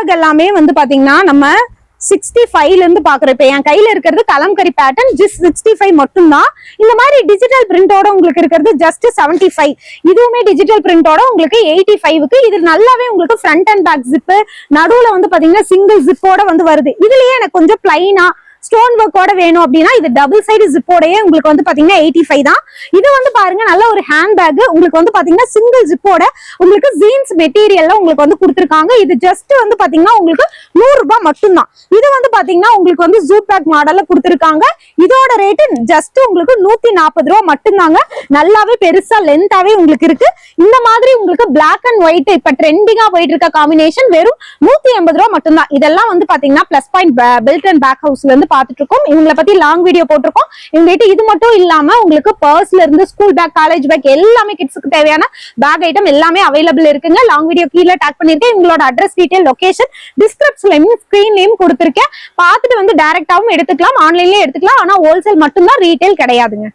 Back எல்லாமே வந்து பாத்தீங்கன்னா நம்ம 65 இருந்து பாக்குறோம். இப்ப என் கையில இருக்கிறது கலம்கரி பேட்டர்ன் ஜஸ்ட் 65 மட்டும் தான். இந்த மாதிரி டிஜிட்டல் பிரிண்டோட உங்களுக்கு இருக்கிறது ஜஸ்ட் 75. இதுவுமே டிஜிட்டல் பிரிண்டோட உங்களுக்கு 85க்கு. இது நல்லாவே உங்களுக்கு ஃப்ரண்ட் அண்ட் பேக் ஜிப்பு, நடுவுல வந்து பாத்தீங்கன்னா சிங்கிள் ஜிப்போட வந்து வருது. இதுலயே எனக்கு கொஞ்சம் பிளைனா ஸ்டோன் ஒர்க்கோட வேணும் அப்படின்னா இது டபுள் சைடு ஜிப்போடயே உங்களுக்கு வந்து பாத்தீங்கன்னா 85 தான். இது வந்து பாருங்க நல்ல ஒரு ஹேண்ட் பேக் உங்களுக்கு வந்து பாத்தீங்கன்னா சிங்கிள் ஜிப்போட உங்களுக்கு ஜீன்ஸ் மெட்டீரியல்ல உங்களுக்கு வந்து கொடுத்துருக்காங்க. இது ஜஸ்ட் வந்து பாத்தீங்கன்னா உங்களுக்கு 100 ரூபாய் மட்டும்தான். இது வந்து பாத்தீங்கன்னா உங்களுக்கு வந்து ஜூட் பேக் மாடல்ல கொடுத்துருக்காங்க. இதோட ரேட்டு ஜஸ்ட் உங்களுக்கு 140 ரூபாய் மட்டும்தாங்க. நல்லாவே பெருசா லென்த்தாவே உங்களுக்கு இருக்கு. இந்த மாதிரி உங்களுக்கு பிளாக் அண்ட் ஒயிட் இப்ப ட்ரெண்டிங்கா போயிட்டு இருக்க காம்பினேஷன் வெறும் 180 ரூபாய் மட்டும்தான். இதெல்லாம் வந்து பாத்தீங்கன்னா plus point belt and pack ஹவுஸ்ல இருந்து பாத்துட்டு இருக்கோம். இவங்களை பத்தி லாங் வீடியோ போட்டிருக்கோம். இவங்ககிட்ட இது மட்டும் இல்லாம உங்களுக்கு பர்ஸ்ல இருந்து ஸ்கூல் பேக், காலேஜ் பேக் எல்லாமே கிட்ஸுக்கு தேவையான பேக் ஐட்டம் எல்லாமே அவைலபிள் இருக்குங்க. லாங் வீடியோ கீழே டாக் பண்ணிருக்கேன். உங்களோட அட்ரஸ் டீடைல், லொகேஷன் டிஸ்கிரிப்ஷன்லயும் ஸ்கிரீன்லயும் கொடுத்திருக்கேன். பார்த்துட்டு வந்து டைரக்டாவும் எடுத்துக்கலாம், ஆன்லைன்லயே எடுத்துக்கலாம். ஆனா ஹோல்சேல் மட்டும்தான், ரீட்டைல் கிடையாதுங்க.